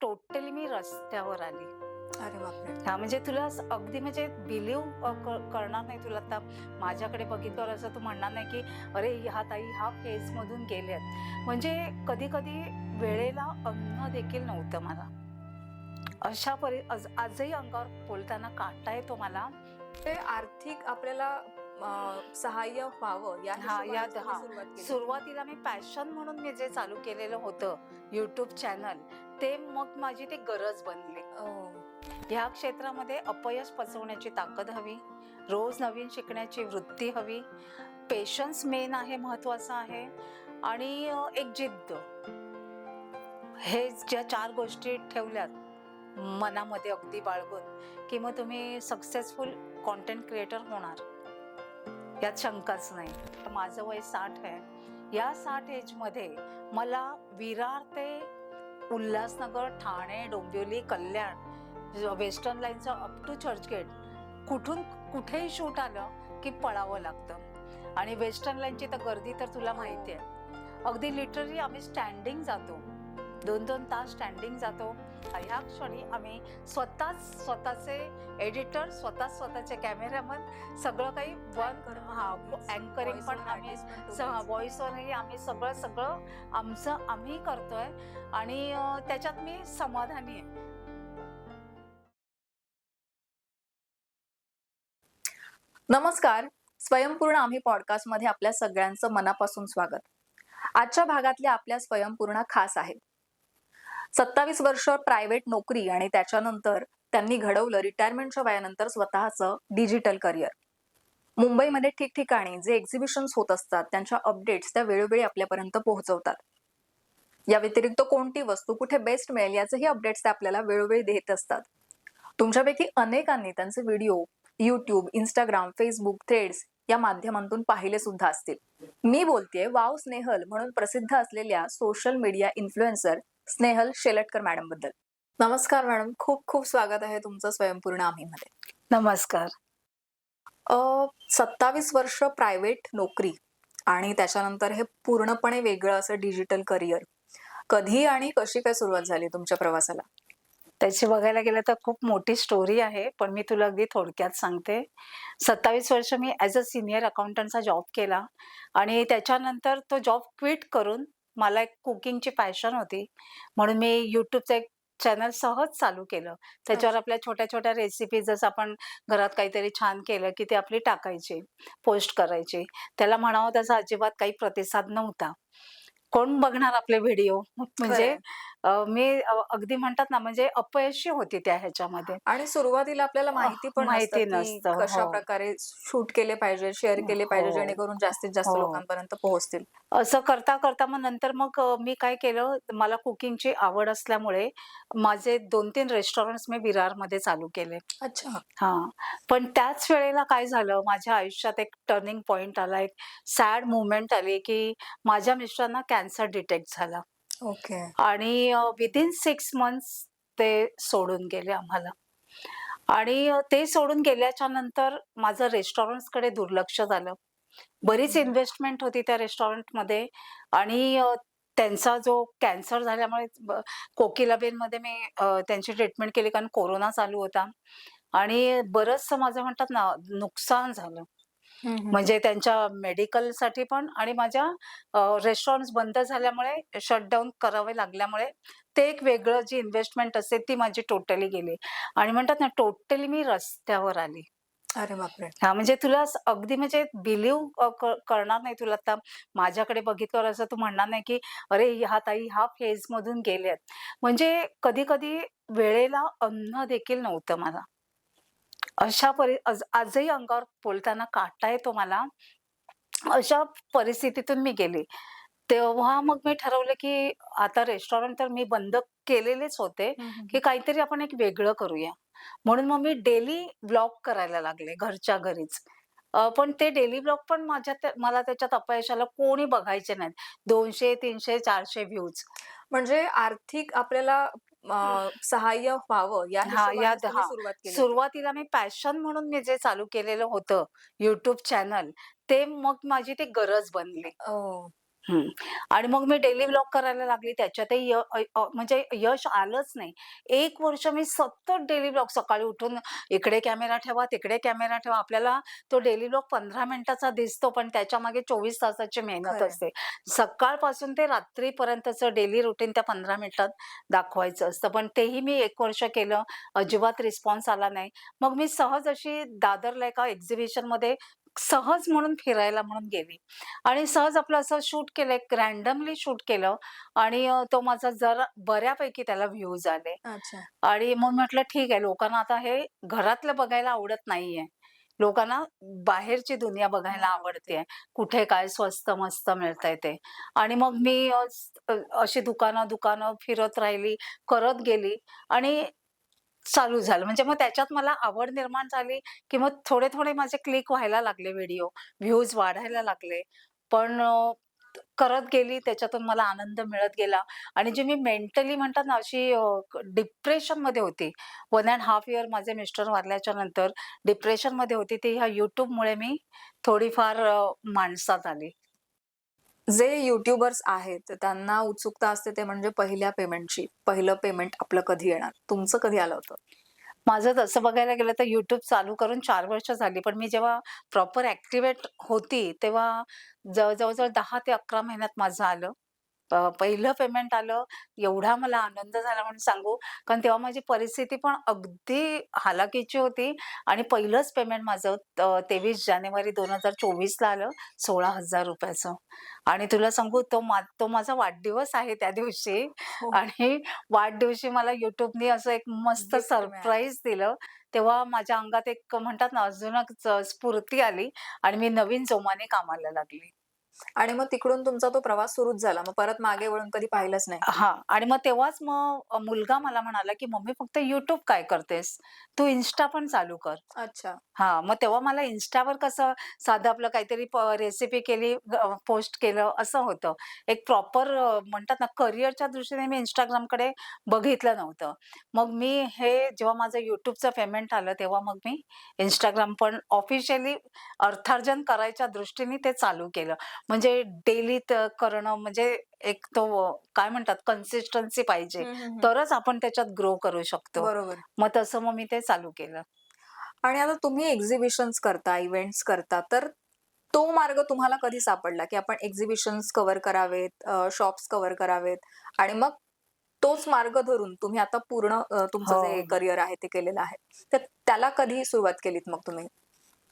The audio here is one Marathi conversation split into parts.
टोटली मी रस्त्यावर आली. अरे बापरे! म्हणजे तुला अगदी म्हणजे बिलीव्ह करणार नाही. तुला आता माझ्याकडे बघितल्यावर असं तू म्हणणार नाही की अरे ह्या ताई ह्या फेजमधून गेल्यात. म्हणजे कधी-कधी वेळेला अन्न देखील नव्हतं मला. अशा आजही अंगावर बोलताना काटा येतो मला. ते आर्थिक आपल्याला सहाय्य व्हावं या हिशोबाने तुम्ही सुरुवात केली. सुरुवातीला मी पॅशन म्हणून मी जे चालू केलेलं होतं YouTube चॅनल, ते मग माझी ती गरज बनली. ह्या क्षेत्रामध्ये अपयश पचवण्याची ताकद हवी, रोज नवीन शिकण्याची वृत्ती हवी, पेशन्स मेन आहे, महत्वाचं आहे, आणि एक जिद्द. हे ज्या 4 गोष्टी ठेवल्यात मनामध्ये अगदी बाळगून की मग तुम्ही सक्सेसफुल कॉन्टेंट क्रिएटर होणार, यात शंकाच नाही. माझं वय 60 आहे. या 60 एजमध्ये मला विरार ते उल्हासनगर, ठाणे, डोंबिवली, कल्याण, वेस्टर्न लाईनचं अप टू चर्चगेट कुठून कुठेही शूट आलं की पळावं लागतं. आणि वेस्टर्न लाईनची तर गर्दी तर तुला माहिती आहे. अगदी लिटरली आम्ही स्टँडिंग जातो, 2-2 तास स्टँडिंग जातो. ह्या क्षणी आम्ही स्वतःचे एडिटर, स्वतःचे कॅमेरामन, सगळं काही अँकरिंग पण आम्ही, व्हॉइसवरही आम्ही सगळं आमचं आम्ही करतोय, आणि त्याच्यात मी समाधानी आहे. नमस्कार, स्वयंपूर्ण आम्ही पॉडकास्ट मध्ये आपल्या सगळ्यांचं मनापासून स्वागत. आजच्या भागातल्या आपल्या स्वयंपूर्ण खास आहेत. 27 वर्ष प्रायव्हेट नोकरी आणि त्याच्यानंतर त्यांनी घडवलं रिटायरमेंटच्या वयानंतर स्वतःचं डिजिटल करिअर. मुंबईमध्ये ठिकठिकाणी जे एक्झिबिशन्स होत असतात त्यांच्या अपडेट्स त्या वेळोवेळी आपल्यापर्यंत पोहोचवतात. या व्यतिरिक्त कोणती वस्तू कुठे बेस्ट मिळेल याचेही अपडेट्स ते आपल्याला वेळोवेळी देत असतात. तुमच्यापैकी अनेकांनी त्यांचे video YouTube, Instagram, Facebook, threads या माध्यमांतून पाहिले सुद्धा असतील. मी बोलतेय वाव स्नेहल म्हणून प्रसिद्ध असलेल्या social media influencer Snehal Shelatkar madam बद्दल. नमस्कार मॅडम, खूप खूप स्वागत आहे तुमचं स्वयंपूर्ण आम्ही मध्ये. नमस्कार. 27 वर्ष प्रायव्हेट नोकरी आणि त्याच्यानंतर हे पूर्णपणे वेगळं असं डिजिटल करिअर. कधी आणि कशी काय सुरुवात झाली तुमच्या प्रवासाला? त्याची बघायला गेलं तर खूप मोठी स्टोरी आहे, पण मी तुला अगदी थोडक्यात सांगते. 27 वर्ष मी ॲज अ सिनियर अकाउंटंटचा जॉब केला, आणि त्याच्यानंतर तो जॉब क्विट करून मला एक कुकिंगची पॅशन होती, म्हणून मी YouTubeचं एक चॅनल सहज चालू केलं. त्याच्यावर आपल्या छोट्या-छोट्या रेसिपी, जसं आपण घरात काहीतरी छान केलं की ते आपली टाकायची, पोस्ट करायची. त्याला म्हणावं तसा अजिबात काही प्रतिसाद नव्हता. कोण बघणार आपले व्हिडिओ? म्हणजे मी अगदी म्हणतात ना, म्हणजे अपयशी होती त्या ह्याच्यामध्ये. आणि सुरुवातीला आपल्याला माहिती पण माहिती नसतं की नसतं. कशा हो. प्रकारे शूट केले पाहिजे, शेअर केले पाहिजे, हो. जेणेकरून जास्तीत जास्त हो. लोकांपर्यंत पोहोचतील. असं करता मग नंतर मी काय केलं, मला कुकिंगची आवड असल्यामुळे माझे 2-3 रेस्टॉरंट्स मी विरारमध्ये चालू केले. अच्छा. हां. पण त्याच वेळेला काय झालं, माझ्या आयुष्यात एक टर्निंग पॉइंट आला, एक सॅड मोमेंट आली की माझ्या मिस्टरांना कॅन्सर डिटेक्ट झाला. ओके. आणि विथिन 6 मंथ्स ते सोडून गेले आम्हाला. आणि ते सोडून गेल्याच्या नंतर माझं रेस्टॉरंट्सकडे दुर्लक्ष झालं. बरीच इन्व्हेस्टमेंट होती त्या रेस्टॉरंटमध्ये, आणि त्यांचा जो कॅन्सर झाल्यामुळे कोकिलाबेनमध्ये मी त्यांची ट्रीटमेंट केली, कारण कोरोना चालू होता, आणि बरंचसं माझं म्हणतात ना नुकसान झालं. म्हणजे त्यांच्या मेडिकलसाठी पण, आणि माझ्या रेस्टॉरंट्स बंद झाल्यामुळे, शटडाऊन करावे लागल्यामुळे ते एक वेगळं जी इन्व्हेस्टमेंट असते ती माझी टोटली गेली, आणि म्हणतात ना टोटली मी रस्त्यावर आली. अरे बापरे! म्हणजे तुला अगदी म्हणजे बिलीव्ह करणार नाही. तुला आता माझ्याकडे बघितल्यावर असं तू म्हणणार नाही की अरे ह्या ताई ह्या फेजमधून गेल्यात. म्हणजे कधी-कधी वेळेला अन्न देखील नव्हतं मला. आजही अंगावर बोलताना काटा येतो मला. अशा परिस्थितीतून मी गेले. तेव्हा मग मी ठरवलं की आता रेस्टॉरंट तर मी बंद केलेलेच होते, की काहीतरी आपण एक वेगळं करूया. म्हणून मग मी डेली व्लॉग करायला लागले घरच्या घरीच. पण ते डेली व्लॉग पण मला त्याच्यात अपयश आलं. कोणी बघायचे नाहीत. 200, 300, 400 व्ह्यूज. म्हणजे आर्थिक आपल्याला सहाय्य व्हावं या हिशोबाने तुम्ही सुरुवात केली होती. सुरुवातीला मी पॅशन म्हणून मी जे चालू केलेलं होतं YouTube चॅनल, ते मग माझी ती गरज बनली. हं. आणि मग मी डेली व्लॉग करायला लागली. त्याच्यातही म्हणजे यश आलंच नाही. 1 वर्ष मी सतत डेली व्लॉग सकाळी उठून इकडे कॅमेरा ठेवा, तिकडे कॅमेरा ठेवा. आपल्याला तो डेली व्लॉग 15 मिनिटाचा दिसतो, पण त्याच्यामागे 24 तासाची मेहनत खरंय. असते. सकाळपासून ते रात्रीपर्यंतचं डेली रुटीन त्या 15 मिनिटात दाखवायचं असतं. पण तेही मी 1 वर्ष केलं. अजिबात रिस्पॉन्स आला नाही. मग मी सहज अशी दादरला एका एक्झिबिशनमध्ये सहज म्हणून फिरायला म्हणून गेली. आणि सहज आपलं असं शूट केलं, एक रँडमली शूट केलं आणि तो माझा जरा बऱ्यापैकी त्याला व्ह्यूज आले. अच्छा. आणि मग म्हटलं ठीक आहे, लोकांना आता हे घरातलं बघायला आवडत नाहीये. लोकांना बाहेरची दुनिया बघायला आवडते. आवडतेय. कुठे काय स्वस्त मस्त मिळतंय ते. आणि मग मी अशी दुकानं फिरत राहिली, करत गेली आणि चालू झालं. म्हणजे मग त्याच्यात मला आवड निर्माण झाली, की मग थोडे-थोडे माझे क्लिक व्हायला लागले व्हिडिओ, व्ह्यूज वाढायला लागले. पण करत गेली त्याच्यातून मला आनंद मिळत गेला आणि जी मी मेंटली म्हणतात ना अशी डिप्रेशनमध्ये होती. 1½ इयर माझे मिस्टर वारल्याच्या नंतर डिप्रेशनमध्ये होती. ती ह्या YouTubeमुळे मी थोडीफार माणसात आली. जे यूट्यूबर्स आहेत, तर त्यांना उत्सुकता असते ते म्हणजे पहिल्या पेमेंटची. पहिलं पेमेंट आपलं कधी येणार? तुमचं कधी आलं होतं? माझं तसं बघायला गेलं तर YouTube चालू करून 4 वर्ष झाली. पण मी जेव्हा प्रॉपर ॲक्टिव्हेट होती, तेव्हा जवळ-जवळ 10 ते 11 महिन्यात माझं आलं. पहिलं पेमेंट आलं. एवढा मला आनंद झाला म्हणून सांगू, कारण तेव्हा माझी परिस्थिती पण अगदी हालाकीची होती आणि पहिलंच पेमेंट माझं 23 जानेवारी 2024ला आलं ₹16,000 आणि तुला सांगू तो माझा वाढदिवस आहे त्या दिवशी हो. आणि वाढदिवशी मला YouTubeनी असं एक मस्त गिफ्ट मिळालं. सरप्राईज दिलं. तेव्हा माझ्या अंगात एक म्हणतात ना अजूनच स्फूर्ती आली आणि मी नवीन जोमाने कामाला लागली. आणि मग तिकडून तुमचा तो प्रवास सुरूच झाला. मग परत मागे वळून कधी पाहिलंच नाही. हां. आणि मग तेव्हाच मुलगा मला म्हणाला, की "मम्मी फक्त YouTube काय करतेस? तू Insta पण चालू कर." अच्छा. हां, मग तेव्हा मला Instaवर कसं साधं आपलं काहीतरी रेसिपी केली, पोस्ट केलं असं होतं. एक प्रॉपर म्हणतात ना करिअरच्या दृष्टीने मी Instagramकडे बघितलं नव्हतं. मग मी हे जेव्हा माझं YouTubeचं पेमेंट आलं, तेव्हा मग मी Instagram पण ऑफिशियली अर्थार्जन करायच्या दृष्टीने ते चालू केलं. म्हणजे डेली करणं म्हणजे एक तो काय म्हणतात कन्सिस्टन्सी पाहिजे, हं, हं, हं. तरच आपण त्याच्यात ग्रो करू शकतो. बरोबर. मग तसं मी ते चालू केलं. आणि आता तुम्ही एक्झिबिशन्स करता, इव्हेंट्स करता, तर तो मार्ग तुम्हाला कधी सापडला, की आपण एक्झिबिशन्स कव्हर करावेत, शॉप्स कव्हर करावेत आणि मग तोच मार्ग धरून तुम्ही आता पूर्ण तुमचं हो. जे करियर आहे ते केलेलं आहे. तर त्याला कधी सुरुवात केलीत मग तुम्ही?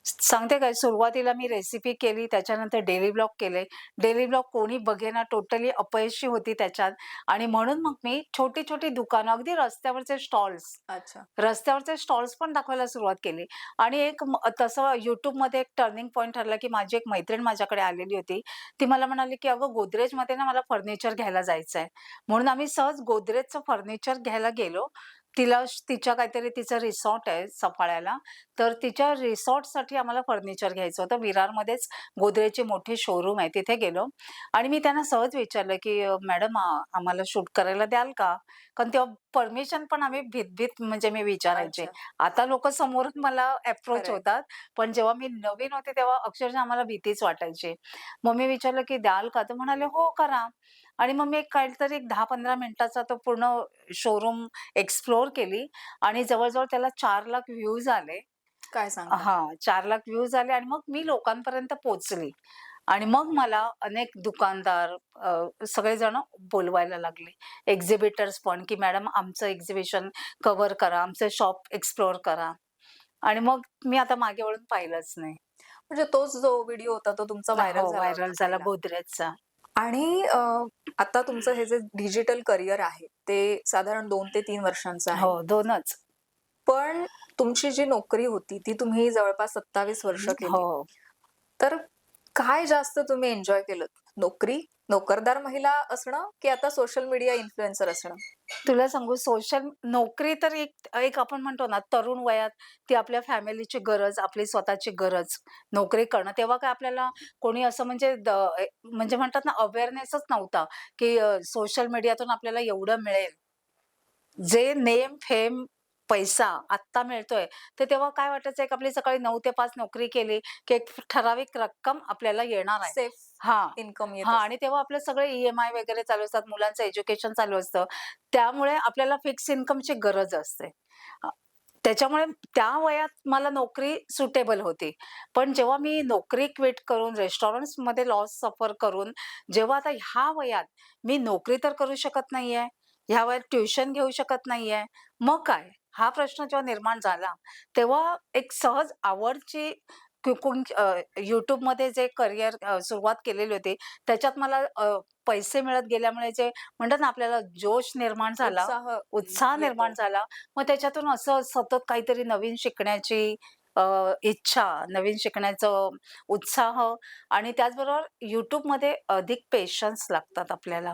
सांगते काय, सुरुवातीला मी रेसिपी केली, त्याच्यानंतर डेली व्लॉग केले. डेली व्लॉग कोणी बघेना, टोटली अपयशी होती त्याच्यात आणि म्हणून मग मी छोटी-छोटी दुकानं, अगदी अच्छा. रस्त्यावरचे स्टॉल्स पण दाखवायला सुरुवात केली आणि तसं YouTubeमध्ये एक टर्निंग पॉइंट ठरला, की माझी एक मैत्रीण माझ्याकडे आलेली होती. ती मला म्हणाली, की "अगं गोदरेजमध्ये ना मला फर्निचर घ्यायला जायचं आहे." म्हणून आम्ही सहज गोदरेजचं फर्निचर घ्यायला गेलो. तिच्या काहीतरी तिचं रिसॉर्ट आहे सफाळ्याला. तर तिच्या रिसॉर्टसाठी आम्हाला फर्निचर घ्यायचं होतं. विरारमध्येच गोदरेजची मोठी शोरूम आहे, तिथे गेलो आणि मी त्यांना सहज विचारलं, की "मॅडम आम्हाला शूट करायला द्याल का?" कारण तेव्हा परमिशन पण आम्ही भीत-भीत म्हणजे मी विचारायचे. अच्छा. आता लोकं समोरून मला अप्रोच खरंय. होतात, पण जेव्हा मी नवीन होते तेव्हा अक्षरशः आम्हाला भीतीच वाटायची. मग मी विचारलं, की "द्याल का?" तर म्हणाले, "हो, करा." आणि मग मी काहीतरी एक 10-15 मिनिटाचा तो पूर्ण शोरूम एक्सप्लोर केली आणि जवळ त्याला 4,00,000 व्ह्यूज आले. काय सांगता? 4,00,000 व्ह्यूज आले आणि मग मी लोकांपर्यंत पोहोचली. आणि मग मला अनेक दुकानदार सगळेजण बोलवायला लागले. एक्झिबिटर्स पण, की "मॅडम आमचं एक्झिबिशन कव्हर करा, आमचं शॉप एक्सप्लोर करा." आणि मग मी आता मागे वळून पाहिलंच नाही. म्हणजे तोच जो व्हिडिओ होता तो तुमचा व्हायरल हो, झाला होता व्हायरल झाला पहिला. गोदरेजचा. आणि आता तुमचं हे जे डिजिटल करियर आहे, ते साधारण 2 ते 3 वर्षांचं आहे. हो, 2च. पण तुमची जी नोकरी होती, ती तुम्ही जवळपास 27 वर्ष केली. हो. तर काय जास्त तुम्ही एन्जॉय केलंत? नोकरी, नोकरदार महिला असणं, की आता सोशल मीडिया इन्फ्लुएन्सर असणं? तुला सांगू नोकरी तर एक एक आपण म्हणतो ना, तरुण वयात ती आपल्या फॅमिलीची गरज, आपली स्वतःची गरज, नोकरी करणं. तेव्हा काय आपल्याला कोणी असं म्हणजे म्हणतात ना, अवेअरनेसच नव्हता, की सोशल मीडियातून आपल्याला एवढं मिळेल. जे नेम, फेम पैसा आत्ता मिळतोय, तर तेव्हा काय वाटायचं एक आपली सकाळी 9 ते 5 नोकरी केली, की एक ठराविक रक्कम आपल्याला येणार आहे. सेफ हां. इन्कम येत हां असतं. आणि तेव्हा आपले सगळे ई-एम-आय वगैरे चालू असतात, मुलांचं एज्युकेशन चालू असतं. त्यामुळे आपल्याला फिक्स इन्कमची गरज असते. अ, त्याच्यामुळे त्या वयात मला नोकरी सुटेबल होती. पण जेव्हा मी नोकरी क्विट करून रेस्टॉरंट्समध्ये लॉस सफर करून, जेव्हा आता ह्या वयात मी नोकरी तर करू शकत नाहीये, ह्या वयात ट्युशन घेऊ शकत नाहीये, मग काय? हा प्रश्न जेव्हा निर्माण झाला, तेव्हा एक सहज आवडची कुकिंग YouTubeमध्ये जे करियर सुरुवात केलेली होती, त्याच्यात मला पैसे मिळत गेल्यामुळे जे म्हणतात ना आपल्याला जोश निर्माण झाला, उत्साह उत्साह येतो. निर्माण झाला. मग त्याच्यातून असं सतत काहीतरी नवीन शिकण्याची इच्छा, नवीन शिकण्याचं उत्साह आणि त्याचबरोबर YouTubeमध्ये अधिक पेशन्स लागतात आपल्याला.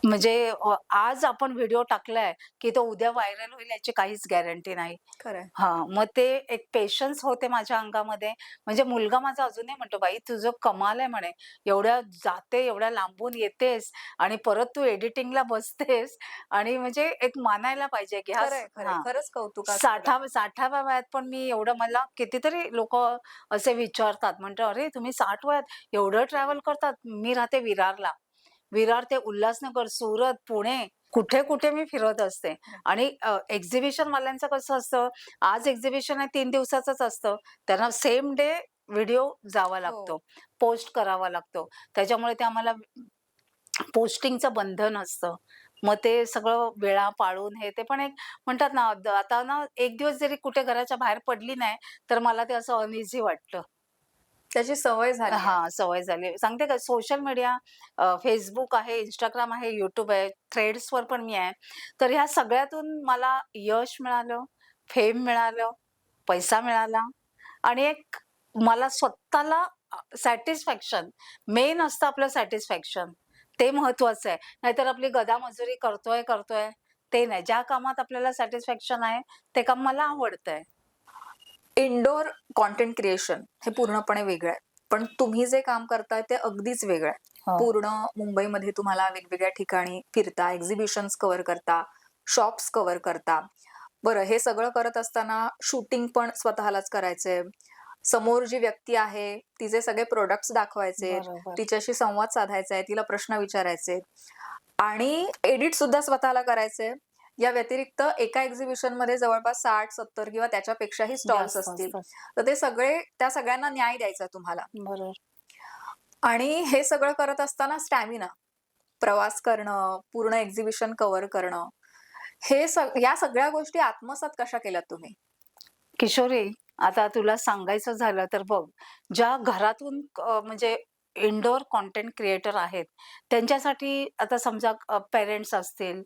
म्हणजे आज आपण व्हिडिओ टाकलाय, की तो उद्या व्हायरल होईल याची काहीच गॅरंटी नाही. खरंय. हां, मग ते एक पेशन्स होते माझ्या अंगामध्ये. म्हणजे मुलगा माझा अजूनही म्हणतो, "बाई तुझं कमाल आहे," म्हणे. "एवढ्या जाते, एवढ्या लांबून येतेस आणि परत तू एडिटिंगला बसतेस." आणि म्हणजे एक मानायला पाहिजे, की खरंय, खरंय. हां, खरंच कौतुकास्पद आहे. 60व्या वयात पण मी एवढं मला कितीतरी लोकं असे विचारतात. म्हणतात, "अरे, तुम्ही 60 वयात एवढं ट्रॅव्हल करतात?" मी राहते विरारला. विरार ते उल्हासनगर, सुरत, पुणे कुठे-कुठे मी फिरत असते आणि एक्झिबिशनवाल्यांचं कसं असतं, आज एक्झिबिशन आहे 3 दिवसाचंच असतं. त्यांना सेम डे व्हिडिओ जावा हो. लागतो, पोस्ट करावा लागतो. त्याच्यामुळे ते आम्हाला पोस्टिंगचं बंधन असतं. मग ते सगळं वेळा पाळून हे ते पण एक म्हणतात ना, आता ना एक दिवस जरी कुठे घराच्या बाहेर पडली नाही, तर मला ते असं अनइझी वाटतं. त्याची सवय झाली आहे. हां, सवय झाली. सांगते का सोशल मीडिया Facebook आहे, Instagram आहे, YouTube आहे, थ्रेड्सवर पण मी आहे. तर ह्या सगळ्यातून मला यश मिळालं, फेम मिळालं, पैसा मिळाला आणि एक मला स्वतःला सॅटिस्फॅक्शन मेन असतं आपलं सॅटिस्फॅक्शन. ते महत्वाचं आहे. नाहीतर आपली गधा-मजुरी करतोय, ते नाही. ज्या कामात आपल्याला सॅटिस्फॅक्शन आहे, ते काम मला आवडतंय. इंडोर कंटेंट क्रिएशन हे पूर्णपणे वेगळं आहे. पण तुम्ही जे काम करताय ते अगदीच वेगळं आहे. हो. पूर्ण मुंबईमध्ये तुम्हाला वेगवेगळ्या ठिकाणी फिरता, एक्झिबिशन्स कव्हर करता, शॉप्स कव्हर करता. बरं हे सगळं करत असताना शूटिंग पण स्वतःलाच करायचंय. समोर जी व्यक्ती आहे, तिचे सगळे प्रॉडक्ट्स दाखवायचेत, बरोबर. तिच्याशी संवाद साधायचा आहे, तिला प्रश्न विचारायचे आणि एडिट सुद्धा स्वतःला करायचंय. या व्यतिरिक्त एका एक्झिबिशनमध्ये जवळपास 60-70 किंवा त्याच्यापेक्षाही स्टॉल्स जास्त असतील. असतात. तर ते सगळे त्या सगळ्यांना न्याय द्यायचा तुम्हाला. बरोबर. आणि हे सगळं करत असताना स्टॅमिना, प्रवास करणं, पूर्ण एक्झिबिशन कव्हर करणं, या सगळ्या गोष्टी आत्मसात कशा केल्यात तुम्ही? किशोरी, आता तुला सांगायचं झालं तर बघ, ज्या घरातून म्हणजे इनडोअर कंटेंट क्रिएटर आहेत, त्यांच्यासाठी आता समजा पेरेंट्स असतील,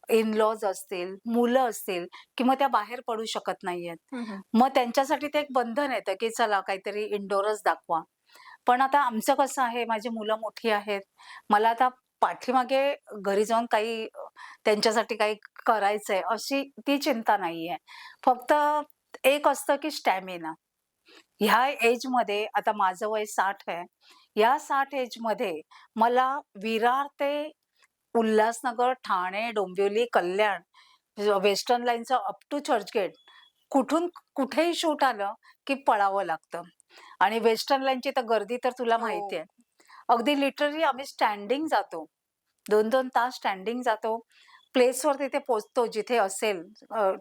इन-लॉज असतील, मुलं असतील किंवा त्या बाहेर पडू शकत नाहीयेत. हं, हं. मग त्यांच्यासाठी ते एक बंधन येतं, की चला काहीतरी इनडोअरच दाखवा. पण आता आमचं कसं आहे, माझी मुलं मोठी आहेत. मला आता पाठीमागे घरी जाऊन काही त्यांच्यासाठी काही करायचंय अशी ती चिंता नाहीये. फक्त एक असतं की स्टॅमिना. ह्या एजमध्ये आता माझं वय 60 आहे. या 60 एजमध्ये मला विरार ते उल्हासनगर, ठाणे, डोंबिवली, कल्याण, वेस्टर्न लाईनचं अप टू चर्चगेट कुठून कुठेही शूट आलं, की पळावं लागतं आणि वेस्टर्न लाईनची तर गर्दी तर तुला माहिती हो. आहे. अगदी लिटरली आम्ही स्टँडिंग जातो. 2-2 तास स्टँडिंग जातो. प्लेसवर तिथे पोहोचतो जिथे असेल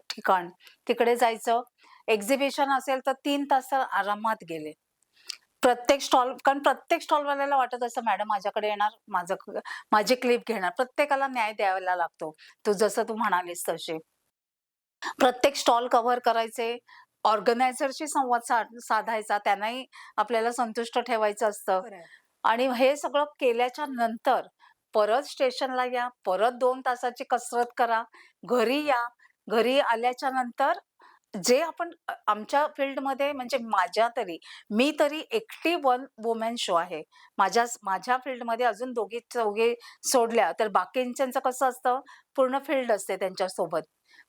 ठिकाण. तिकडे जायचं. एक्झिबिशन असेल तर 3 तास तर आरामात गेले. प्रत्येक स्टॉल कारण प्रत्येक स्टॉलवाल्याला वाटत असतं मॅडम माझ्याकडे येणार, माझी क्लिप घेणार. प्रत्येकाला न्याय द्यायला लागतो. जसं तू म्हणालीस तसे. प्रत्येक स्टॉल कव्हर करायचे. ऑर्गनायझरशी संवाद साधायचा. त्यांनाही आपल्याला संतुष्ट ठेवायचं असतं. खरंय. आणि हे सगळं केल्याच्या नंतर परत स्टेशनला या, परत 2 तासाची कसरत करा, घरी या. घरी आल्याच्या नंतर जे आपण आमच्या फील्डमध्ये म्हणजे मी तरी एकटी वन वुमन शो आहे. माझ्या फील्डमध्ये अजून दोघी-चौघी सोडल्या तर बाकीच्यांचं कसं असतं, पूर्ण फील्ड असते त्यांच्यासोबत.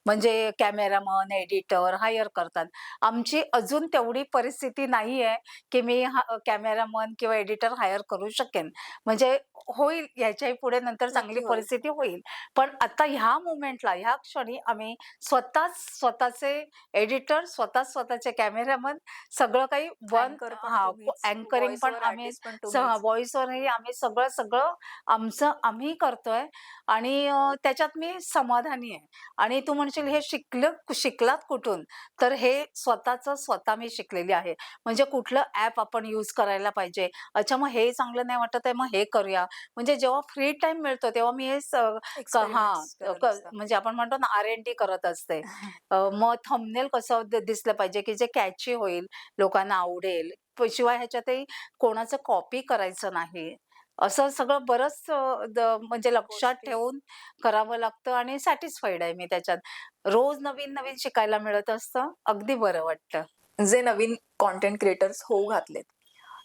म्हणजे कॅमेरामन, एडिटर हायर करतात. आमची अजून तेवढी परिस्थिती नाहीये, की मी कॅमेरामन किंवा एडिटर हायर करू शकेन. म्हणजे होईल ह्याच्याही पुढे नंतर चांगली नक्की होईल. परिस्थिती होईल. पण आता ह्या मोमेंटला, ह्या क्षणी आम्ही स्वतःच स्वतःचे एडिटर, स्वतःचे कॅमेरामन सगळं काही अँकर पण तुम्हीच, अँकरिंग व्हॉइस पण ओव्हर आम्ही आर्टिस्ट पण तुम्हीच. व्हॉइसवरही आम्ही सगळं आमचं आम्ही करतोय आणि त्याच्यात मी समाधानी आहे. आणि तू म्हणशील हे शिकलात कुठून? तर हे स्वतः मी शिकलेली आहे. म्हणजे कुठलं ॲप आपण यूज करायला पाहिजे. अच्छा मग हे चांगलं नाही वाटत आहे, मग हे करूया. म्हणजे जेव्हा फ्री टाईम मिळतो तेव्हा मी हे एक्सपेरिमेंट्स करत असता. म्हणजे आपण म्हणतो ना R&D करत असते. मग थंबनेल कसं दिसलं पाहिजे, की जे कॅची होईल, लोकांना आवडेल. शिवाय ह्याच्यातही कोणाचं कॉपी करायचं नाही. असं सगळं बरंच म्हणजे लक्षात गोष्टी ठेवून करावं लागतं आणि सॅटिस्फाईड आहे मी त्याच्यात. रोज नवीन-नवीन शिकायला मिळत असतं. अगदी बरं वाटतं. जे नवीन कंटेंट क्रिएटर्स होऊ घातलेत,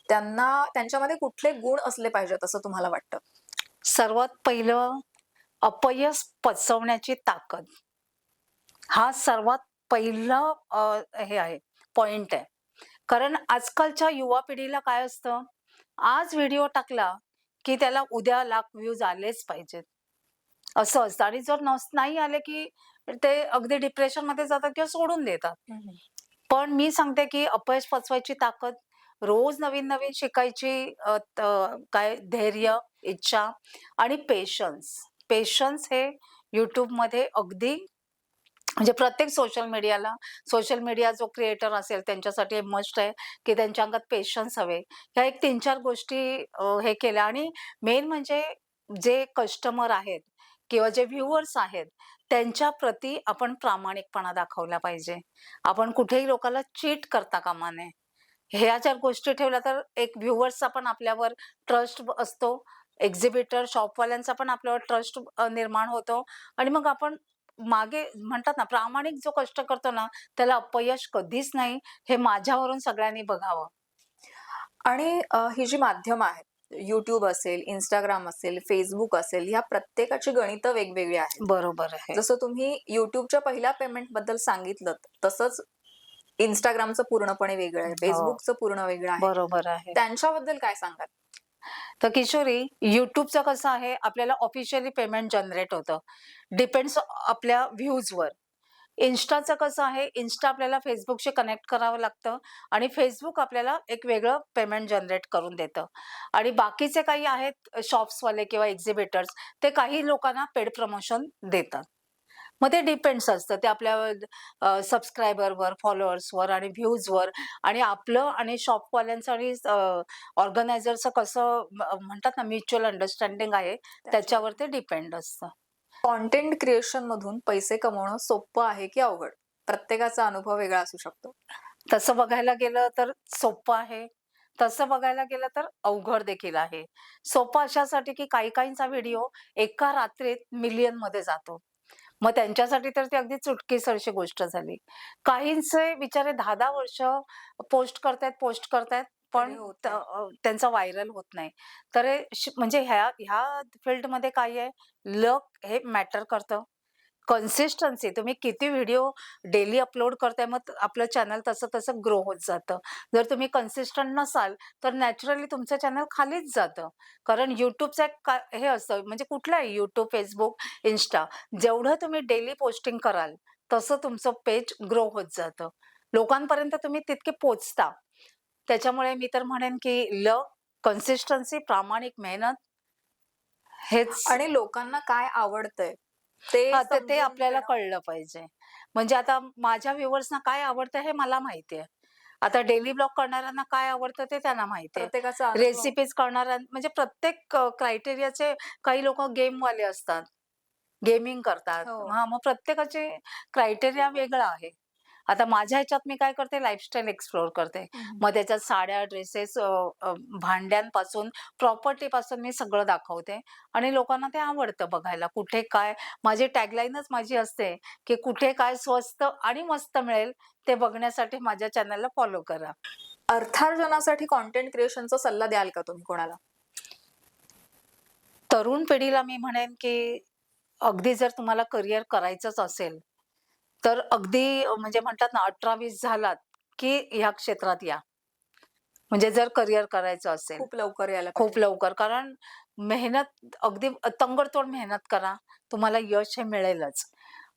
त्यांना त्यांच्यामध्ये कुठले गुण असले पाहिजेत असं तुम्हाला वाटतं? सर्वात पहिलं अपयश पचवण्याची ताकद. हा सर्वात पहिला हे आहे, पॉइंट आहे. कारण आजकालच्या युवा पिढीला काय असतं, आज व्हिडिओ टाकला, की त्याला उद्या लाख व्ह्यूज आलेच पाहिजेत. असं असतं आणि जर नाही आले, की ते अगदी डिप्रेशनमध्ये जातात किंवा सोडून देतात. पण मी सांगते, की अपयश पचवायची ताकद, रोज नवीन-नवीन शिकायची काय धैर्य, इच्छा आणि पेशन्स. पेशन्स हे YouTubeमध्ये अगदी म्हणजे प्रत्येक सोशल मीडिया जो क्रिएटर असेल त्यांच्यासाठी हे मस्ट आहे, की त्यांच्या अंगात पेशन्स हवे. ह्या एक 3-4 गोष्टी हे केल्या आणि मेन म्हणजे जे कस्टमर आहेत किंवा जे व्ह्यूअर्स आहेत, त्यांच्या प्रती आपण प्रामाणिकपणा दाखवला पाहिजे. आपण कुठेही लोकांना चीट करता कामा नये. ह्या जर गोष्टी ठेवल्या तर एक व्ह्यूअर्सचा पण आपल्यावर ट्रस्ट असतो. एक्झिबिटर, शॉपवाल्यांचा पण आपल्यावर ट्रस्ट निर्माण होतो आणि मग आपण मागे म्हणतात ना, प्रामाणिक जो कष्ट करतो ना, त्याला अपयश कधीच नाही, हे माझ्यावरून सगळ्यांनी बघावं. आणि ही जी माध्यमं आहेत, YouTube असेल, Instagram असेल, Facebook असेल, ह्या प्रत्येकाची गणितं वेगवेगळी आहेत. बरोबर आहे. जसं तुम्ही YouTubeच्या पहिल्या पेमेंटबद्दल सांगितलंत, तसंच Instagramचं पूर्णपणे वेगळं आहे, हो, Facebookचं पूर्ण वेगळं आहे. बरोबर आहे. त्यांच्याबद्दल काय सांगाल? तर किशोरी, YouTubeचं कसं आहे, आपल्याला ऑफिशियली पेमेंट जनरेट होतं. डिपेंड्स आपल्या व्ह्यूजवर. Instaचं कसं आहे, Insta आपल्याला Facebookशी कनेक्ट करावं लागतं आणि Facebook आपल्याला एक वेगळं पेमेंट जनरेट करून देतं आणि बाकीचे काही आहेत शॉप्सवाले किंवा एक्झिबिटर्स, ते काही लोकांना पेड प्रमोशन देतात. मग ते डिपेंड्स असतं. ते आपल्या सबस्क्रायबरवर, फॉलोअर्सवर आणि व्ह्यूजवर आणि आपलं आणि शॉपवाल्यांचं आणि ऑर्गनायझरचं कसं म्हणतात ना म्युच्युअल अंडरस्टँडिंग आहे, त्याच्यावर. त्याच्यावर ते डिपेंड असतं. कंटेंट क्रिएशन मधून पैसे कमवणं सोपं आहे की अवघड? प्रत्येकाचा अनुभव वेगळा असू शकतो. तसं बघायला गेलं तर सोपं आहे. तसं बघायला गेलं तर अवघड देखील आहे. सोपं अशासाठी की काही-काहींचा व्हिडिओ एका रात्रीत मिलियनमध्ये जातो. मग त्यांच्यासाठी तर ती अगदी चुटकीसरशी गोष्ट झाली. काहींचे बिचारे 10-10 वर्ष पोस्ट करतायत, तरी पण होत नाही. त्यांचा व्हायरल होत नाही. तर हे म्हणजे ह्या फील्डमध्ये काय आहे, लक हे मॅटर करतं. कन्सिस्टन्सी तुम्ही किती व्हिडिओ डेली अपलोड करताय, मग आपलं चॅनल तसं-तसं ग्रो होत जातं. जर तुम्ही कन्सिस्टंट नसाल, तर नॅचरली तुमचं चॅनल खालीच जातं. कारण YouTubeचं एक हे असतं म्हणजे कुठलाही YouTube, Facebook, Insta जेवढं तुम्ही डेली पोस्टिंग कराल, तसं तुमचं पेज ग्रो होत जातं. लोकांपर्यंत तुम्ही तितके पोहोचता. त्याच्यामुळे मी तर म्हणेन की कन्सिस्टन्सी, प्रामाणिक मेहनत हेच आणि लोकांना काय आवडतंय ते हां, तर ते समजून आपल्याला घेणं. कळलं पाहिजे. म्हणजे आता माझ्या व्ह्यूअर्सना काय आवडतं हे मला माहिती आहे. आता डेली ब्लॉग करणाऱ्यांना काय आवडतं ते त्यांना माहिती आहे. प्रत्येकाचा अनुभव. रेसिपीज म्हणजे प्रत्येक क्रायटेरियाचे काही लोकं गेमवाले असतात. गेमिंग करतात. हो. हां, मग प्रत्येकाचे क्रायटेरिया वेगळा आहे. आता माझ्या ह्याच्यात मी काय करते लाईफस्टाईल एक्सप्लोर करते. हं. मग त्याच्यात साड्या, ड्रेसेस भांड्यांपासून, प्रॉपर्टीपासून मी सगळं दाखवते आणि लोकांना ते आवडतं बघायला. कुठे काय माझी टॅगलाईनच माझी असते, की कुठे काय स्वस्त आणि मस्त मिळेल ते बघण्यासाठी माझ्या चॅनलला फॉलो करा. अर्थार्जनासाठी कंटेंट क्रिएशनचा सल्ला द्याल का तुम्ही कोणाला? तरुण पिढीला मी म्हणेन, की अगदी जर तुम्हाला करियर करायचंच असेल, तर अगदी म्हणजे म्हणतात ना 18-20 झालात, की ह्या क्षेत्रात या. म्हणजे जर करियर करायचं असेल. खूप लवकर यायला खूप पाहिजे. लवकर. कारण मेहनत अगदी तंगडतोड मेहनत करा. तुम्हाला यश हे मिळेलच.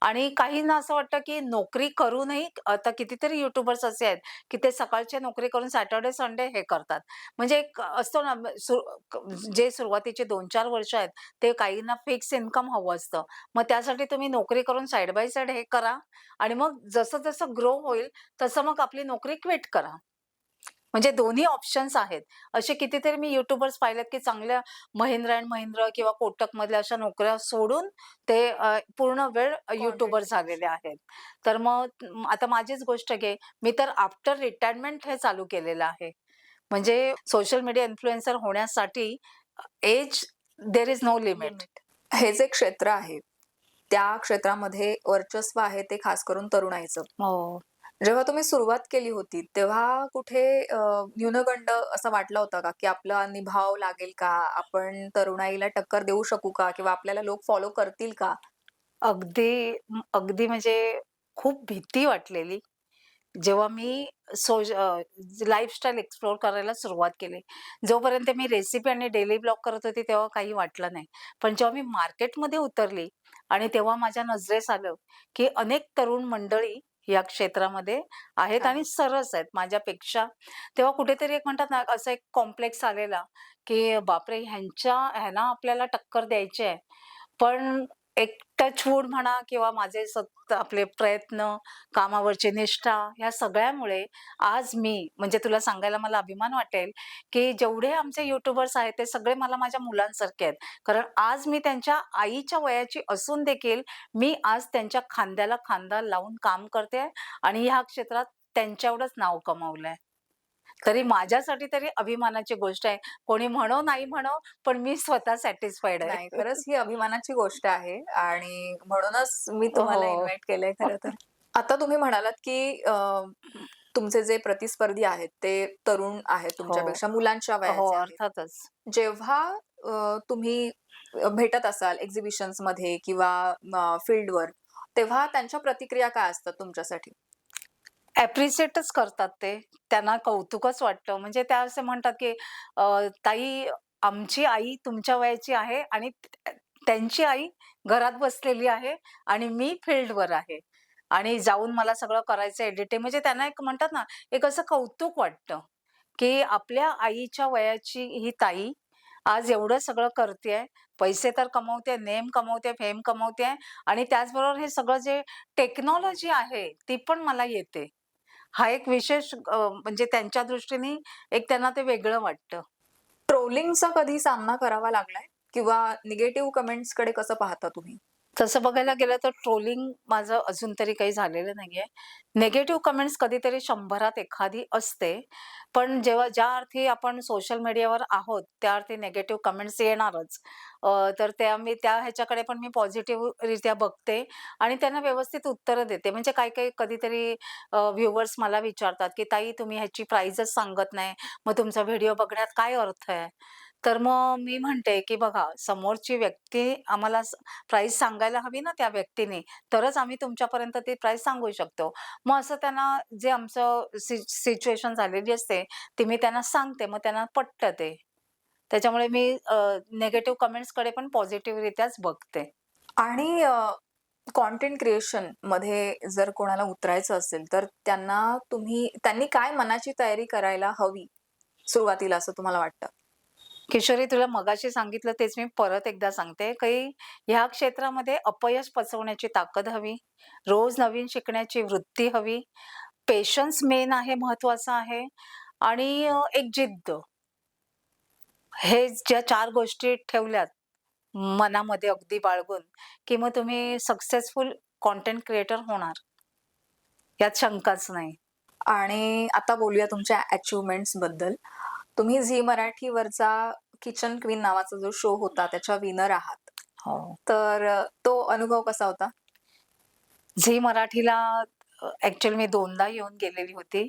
आणि काहींना असं वाटतं, की नोकरी करूनही आता कितीतरी यूट्यूबर्स असे आहेत, की ते सकाळची नोकरी करून सॅटर्डे, संडे हे करतात. म्हणजे एक असतो ना जे सुरुवातीचे 2-4 वर्ष आहेत, ते काहींना फिक्स इन्कम हवं असतं. मग त्यासाठी तुम्ही नोकरी करून साइड बाय साइड हे करा आणि मग जसं-जसं ग्रो होईल, तसं मग आपली नोकरी क्विट करा. म्हणजे दोन्ही ऑप्शन्स आहेत. असे कितीतरी मी यूट्यूबर्स पाहिलेत, की चांगल्या Mahindra अँड Mahindra किंवा कोटकमधल्या अशा नोकऱ्या सोडून ते पूर्ण वेळ कॉन्टेंट यूट्यूबर झालेले आहेत. तर मग आता माझीच गोष्ट घे, मी तर आफ्टर रिटायरमेंट हे चालू केलेलं आहे. म्हणजे सोशल मीडिया इन्फ्लुएन्सर होण्यासाठी as there is no limit. Limit. हे जे क्षेत्र आहे, त्या क्षेत्रामध्ये वर्चस्व आहे ते खास करून तरुणाईचं. हो. जेव्हा तुम्ही सुरुवात केली होती, तेव्हा कुठे न्यूनगंड असं वाटलं होतं का, की आपला निभाव लागेल का? आपण तरुणाईला टक्कर देऊ शकू का? किंवा आपल्याला लोक फॉलो करतील का? अगदी म्हणजे खूप भीती वाटलेली. जेव्हा मी लाईफस्टाईल एक्सप्लोर करायला सुरुवात केली. जोपर्यंत मी रेसिपी आणि डेली ब्लॉग करत होते, तेव्हा काही वाटलं नाही. पण जेव्हा मी मार्केटमध्ये उतरली आणि तेव्हा माझ्या नजरेस आलं, की अनेक तरुण मंडळी या क्षेत्रामध्ये आहेत आणि आहे. सरस आहेत माझ्यापेक्षा. तेव्हा कुठेतरी एक म्हणतात ना, असा एक कॉम्प्लेक्स आलेला, की बापरे! ह्यांना आपल्याला टक्कर द्यायची आहे. पण एक टचवूड म्हणा किंवा माझे आपले प्रयत्न, कामावरची निष्ठा ह्या सगळ्यामुळे आज मी म्हणजे तुला सांगायला मला अभिमान वाटेल, की जेवढे आमचे यूट्यूबर्स आहेत ते सगळे मला माझ्या मुलांसारखे आहेत. कारण आज मी त्यांच्या आईच्या वयाची असून देखील मी आज त्यांच्या खांद्याला खांदा लावून काम करते आणि ह्या क्षेत्रात त्यांच्या एवढंच नाव कमावलंय. तरी माझ्यासाठी तरी अभिमानाची गोष्ट आहे. कोणी म्हणो नाही म्हणो, पण मी स्वतः सॅटिस्फाईड आहे. नाही, खरंच ही अभिमानाची गोष्ट आहे आणि म्हणूनच मी तुम्हाला हो. इन्व्हाईट केलंय खरं तर. आता तुम्ही म्हणालात, की तुमचे जे प्रतिस्पर्धी आहेत, ते तरुण आहेत हो. तुमच्यापेक्षा, मुलांच्या हो, वयाचे आहेत. अर्थातच. जेव्हा तुम्ही भेटत असाल एक्झिबिशन्समध्ये किंवा फील्डवर, तेव्हा त्यांच्या प्रतिक्रिया काय असतात तुमच्यासाठी? ॲप्रिशिएटच करतात ते. त्यांना कौतुकच वाटतं. म्हणजे त्या असे म्हणतात, की "ताई, आमची आई तुमच्या वयाची आहे आणि त्यांची आई घरात बसलेली आहे आणि मी फील्डवर आहे आणि जाऊन मला सगळं करायचं एडिटिंग." म्हणजे त्यांना एक म्हणतात ना, एक असं कौतुक वाटतं, की आपल्या आईच्या वयाची ही ताई आज एवढं सगळं करतेय. पैसे तर कमवते, नेम कमवते, फेम कमवते आणि त्याचबरोबर हे सगळं जे टेक्नॉलॉजी आहे, ती पण मला येते. हा एक विशेष म्हणजे त्यांच्या दृष्टीने एक त्यांना ते वेगळं वाटतं. ट्रोलिंगचा कधी सामना करावा लागलाय? किंवा निगेटिव्ह कमेंट्सकडे कसं पाहता तुम्ही? तसं बघायला गेलं तर ट्रोलिंग माझं अजून तरी काही झालेलं नाहीये. निगेटिव्ह कमेंट्स कधीतरी 100त एखादी असते. पण जेव्हा ज्या अर्थी आपण सोशल मीडियावर आहोत, त्या अर्थी निगेटिव्ह कमेंट्स येणारच. तर त्या ह्याच्याकडे पण मी पॉझिटिव्हरित्या बघते आणि त्यांना व्यवस्थित उत्तरं देते. म्हणजे काही-काही कधीतरी व्ह्यूअर्स मला विचारतात, की "ताई, तुम्ही ह्याची प्राइसच सांगत नाही. मग तुमचा व्हिडिओ बघण्यात काय अर्थ आहे?" तर मग मी म्हणते, की बघा समोरची व्यक्ती आम्हाला प्राईस सांगायला हवी ना त्या व्यक्तीने, तरच आम्ही तुमच्यापर्यंत ती प्राईस सांगू शकतो. मग असं त्यांना जे आमचं सिच्युएशन झालेली असते, ती मी त्यांना सांगते. मग त्यांना पटतं ते. त्याच्यामुळे मी निगेटिव्ह कमेंट्सकडे पण पॉझिटिव्हरित्याच बघते. आणि कंटेंट क्रिएशनमध्ये जर कोणाला उतरायचं असेल, तर त्यांनी काय मनाची तयारी करायला हवी सुरुवातीला असं तुम्हाला वाटतं? किशोरी, तुला मगाशी सांगितलं तेच मी परत एकदा सांगते, की ह्या क्षेत्रामध्ये अपयश पचवण्याची ताकद हवी, रोज नवीन शिकण्याची वृत्ती हवी, पेशन्स मेन आहे, महत्त्वाचं आहे आणि एक जिद्द. हे ज्या 4 गोष्टी ठेवल्यात मनामध्ये अगदी बाळगून, की मग तुम्ही सक्सेसफुल कंटेंट क्रिएटर होणार. यात शंकाच नाही. आणि आता बोलूया तुमच्या अचीव्हमेंट्सबद्दल. तुम्ही झी मराठीवरचा किचन क्वीन नावाचा जो शो होता, त्याच्या विनर आहात. हो. तर तो अनुभव कसा होता? झी मराठीला ॲक्चुअली मी 2दा येऊन गेलेली होती.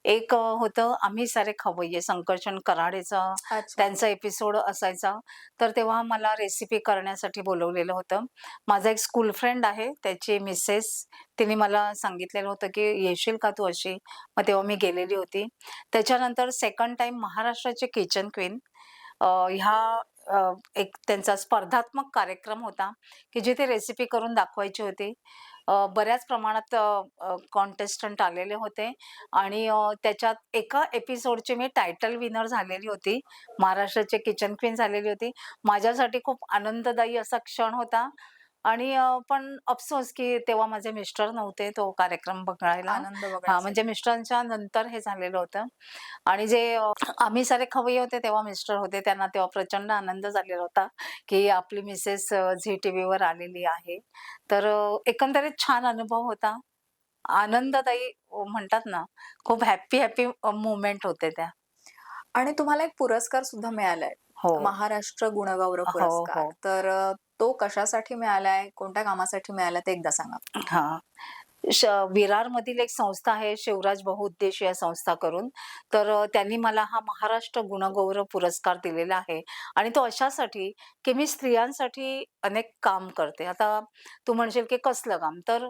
एक होतं आम्ही सारे खवय्ये संकर्षण कराडेचं अच्छा. त्यांचा एपिसोड असायचा. तर तेव्हा मला रेसिपी करण्यासाठी बोलवलेलं होतं. माझा एक स्कूल फ्रेंड आहे, त्याची मिसेस तिने मला सांगितलेलं होतं, की "येशील का तू अशी?" मग तेव्हा मी गेलेली होती. त्याच्यानंतर सेकंड टाईम महाराष्ट्राचे किचन क्वीन ह्या एक त्यांचा स्पर्धात्मक कार्यक्रम होता, की जिथे रेसिपी करून दाखवायची होती. बऱ्याच प्रमाणात कॉन्टेस्टंट आलेले होते आणि त्याच्यात एका एपिसोडची मी टायटल विनर झालेली होती. महाराष्ट्राचे किचन क्वीन झालेली होती. माझ्यासाठी खूप आनंददायी असा क्षण होता आणि पण अफसोस की तेव्हा माझे मिस्टर नव्हते तो कार्यक्रम बघायला. आनंद हां, म्हणजे बघण्यासाठी. मिस्टरांच्या नंतर हे झालेलं होतं आणि जे आम्ही सारे खवय्ये होते तेव्हा मिस्टर होते. त्यांना तेव्हा प्रचंड आनंद झालेला होता, की आपली मिसेस झी टीव्हीवर आलेली आहे. तर एकंदरीत छान अनुभव होता. आनंददायी म्हणतात ना, खूप हॅपी मोमेंट होते त्या. आणि तुम्हाला एक पुरस्कार सुद्धा मिळालाय. हो. महाराष्ट्र गुणगौरव हो, पुरस्कार. हो. तर तो कशासाठी मिळालाय? कोणत्या कामासाठी मिळाला ते एकदा सांगा? हां. विरारमधील एक संस्था आहे शिवराज बहुउद्देशीय संस्था करून. तर त्यांनी मला हा महाराष्ट्र गुणगौरव पुरस्कार दिलेला आहे आणि तो अशासाठी, की मी स्त्रियांसाठी अनेक काम करते. आता तू म्हणशील, की कसलं काम? तर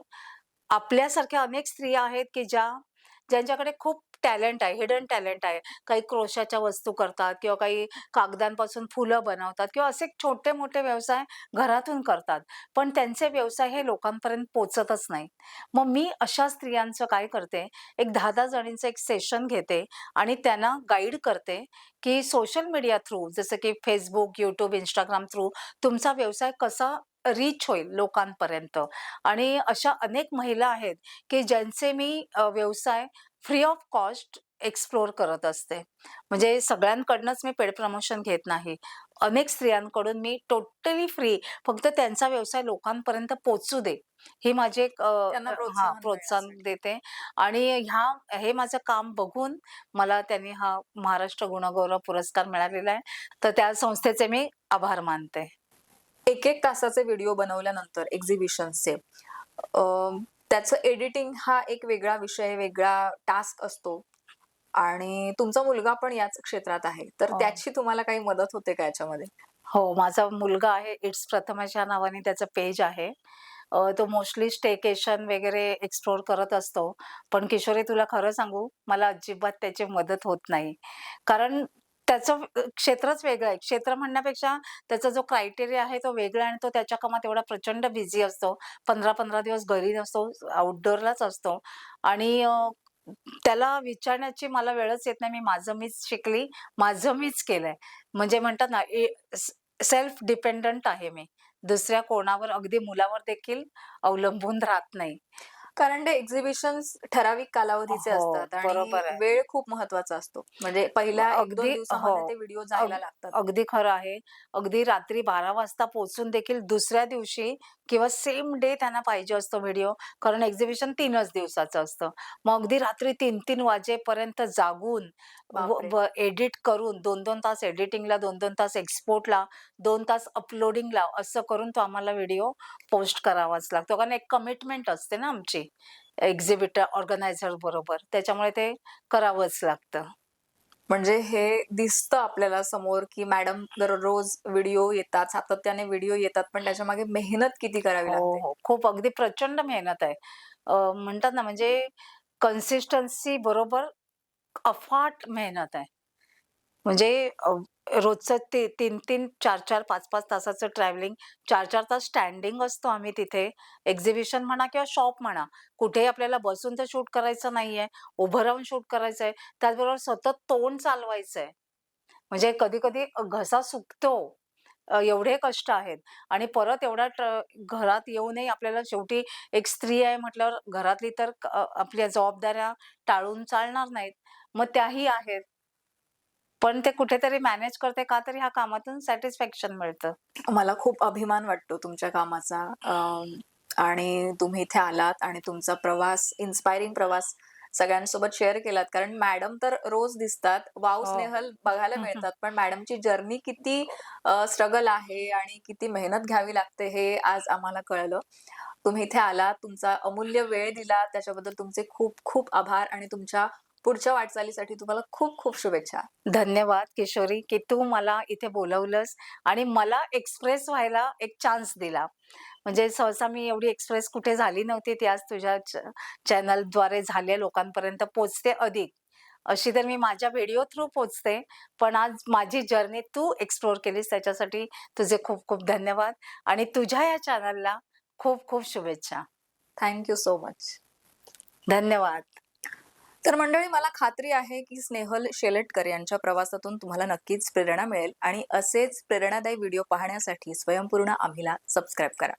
आपल्यासारख्या अनेक स्त्रिया आहेत, की ज्यांच्याकडे खूप टॅलेंट आहे, हिडन टॅलेंट आहे. काही क्रोशाच्या वस्तू करतात किंवा काही कागदांपासून फुलं बनवतात किंवा असे छोटे-मोठे व्यवसाय घरातून करतात. पण त्यांचे व्यवसाय हे लोकांपर्यंत पोहचतच नाहीत. मग मी अशा स्त्रियांचं काय करते, एक 10-10 जणींचं एक सेशन घेते आणि त्यांना गाईड करते, की सोशल मीडिया थ्रू जसं की Facebook, YouTube, Instagram थ्रू तुमचा व्यवसाय कसा रीच होईल लोकांपर्यंत. आणि अशा अनेक महिला आहेत, की ज्यांचे मी व्यवसाय फ्री ऑफ कॉस्ट एक्सप्लोर करत असते. म्हणजे सगळ्यांकडनंच मी पेड प्रमोशन घेत नाही. अनेक स्त्रियांकडून मी टोटली फ्री फक्त त्यांचा व्यवसाय लोकांपर्यंत पोहोचू दे, ही माझी एक त्यांना हां, प्रोत्साहन प्रोत्साहन मिळण्यासाठी. देते आणि हे माझं काम बघून मला त्यांनी हा महाराष्ट्र गुणगौरव पुरस्कार मिळालेला आहे. तर त्या संस्थेचे मी आभार मानते. 1-1 तासाचे व्हिडिओ बनवल्यानंतर एक्झिबिशन्सचे अ, त्याचं एडिटिंग हा एक वेगळा विषय, वेगळा टास्क असतो आणि तुमचा मुलगा पण याच क्षेत्रात आहे. तर अ, त्याची तुम्हाला काही मदत होते का याच्यामध्ये? हो, माझा मुलगा आहे. इट्स प्रथमेश या नावाने त्याचं पेज आहे. तो मोस्टली स्टेकेशन वगैरे एक्सप्लोर करत असतो. पण किशोरी तुला खरं सांगू, मला अजिबात त्याची मदत होत नाही. कारण त्याचं क्षेत्रच वेगळं आहे. क्षेत्र म्हणण्यापेक्षा त्याचा जो क्रायटेरिया आहे तो वेगळा आहे आणि तो त्याच्या कामात एवढा प्रचंड बिझी असतो. 15-15 दिवस घरी नसतो, आउटडोअरलाच असतो आणि त्याला विचारण्याची मला वेळच येत नाही. मी माझं मीच शिकली, माझं मीच केलंय. म्हणजे म्हणतात ना, सेल्फ डिपेंडंट आहे मी. दुसऱ्या कोणावर अगदी मुलावर देखील अवलंबून राहत नाही. कारण ते एक्झिबिशन्स ठराविक कालावधीचे हो, असतात आणि बरोबर आहे. वेळ खूप महत्वाचा असतो. म्हणजे पहिल्या 1-2 अगदी हो. दिवसामध्ये ते व्हिडिओ जायला लागतात. अगदी खरं आहे. अगदी रात्री 12 वाजता पोहचून देखील दुसऱ्या दिवशी किंवा सेम डे त्यांना पाहिजे असतो व्हिडिओ. कारण एक्झिबिशन 3च दिवसाचं असतं. मग अगदी रात्री 3-3 वाजेपर्यंत जागून बापरे! एडिट करून 2-2 तास एडिटिंगला, 2-2 तास एक्सपोर्टला, 2 तास अपलोडिंगला असं करून तो आम्हाला व्हिडिओ पोस्ट करावाच लागतो. कारण एक कमिटमेंट असते ना आमची एक्झिबिटर ऑर्गनायझर बरोबर. त्याच्यामुळे ते करावंच लागतं. म्हणजे हे दिसतं आपल्याला समोर, की मॅडम दररोज व्हिडिओ येतात, सातत्याने व्हिडिओ येतात, पण त्याच्यामागे मेहनत किती करावी हो, लागते. हो. खूप अगदी प्रचंड मेहनत आहे. म्हणतात ना म्हणजे कन्सिस्टन्सी बरोबर अफाट मेहनत आहे. म्हणजे रोजचं ते 3-3, 4-4, 5-5 तासाचं ट्रॅव्हलिंग, 4-4 तास स्टँडिंग असतो आम्ही तिथे. एक्झिबिशन म्हणा किंवा शॉप म्हणा, कुठेही आपल्याला बसून तर शूट करायचं नाहीये, उभं राहून शूट करायचंय. त्याचबरोबर सतत तोंड चालवायचंय. म्हणजे कधी-कधी घसा सुकतो. एवढे कष्ट आहेत आणि परत एवढ्या घरात येऊनही आपल्याला शेवटी एक स्त्री आहे म्हटल्यावर घरातली तर आपल्या जबाबदाऱ्या टाळून चालणार नाहीत. मग त्याही आहेत. पण ते कुठेतरी मॅनेज करते का तरी ह्या कामातून सॅटिस्फॅक्शन मिळतं. मला खूप अभिमान वाटतो तुमच्या कामाचा आणि तुम्ही इथे आलात आणि तुमचा प्रवास, इन्स्पायरिंग प्रवास सगळ्यांसोबत शेअर केलात. कारण मॅडम तर रोज दिसतात, वाव हो. स्नेहल बघायला मिळतात, पण मॅडमची जर्नी किती स्ट्रगल आहे आणि किती मेहनत घ्यावी लागते हे आज आम्हाला कळलं. तुम्ही इथे आलात, तुमचा अमूल्य वेळ दिला, त्याच्याबद्दल तुमचे खूप खूप आभार आणि तुमच्या पुढच्या वाटचालीसाठी तुम्हाला खूप खूप शुभेच्छा. धन्यवाद किशोरी, की तू मला इथे बोलवलंस आणि मला एक्सप्रेस व्हायला एक चान्स दिला. म्हणजे सहसा मी एवढी एक्सप्रेस कुठे झाली नव्हती, ती आज तुझ्या चॅनलद्वारे झाले, लोकांपर्यंत पोहोचते अधिक. अशी तर मी माझ्या व्हिडिओ थ्रू पोहोचते, पण आज माझी जर्नी तू एक्सप्लोर केलीस त्याच्यासाठी तुझे खूप खूप धन्यवाद आणि तुझ्या या चॅनलला खूप खूप शुभेच्छा. Thank you so much. धन्यवाद. तर मंडळी, मला खात्री आहे की स्नेहल शेलटकर यांच्या प्रवासातून तुम्हाला नक्कीच प्रेरणा मिळेल आणि असेच प्रेरणादायी व्हिडिओ पाहण्यासाठी स्वयंपूर्ण आम्हीला सबस्क्राईब करा.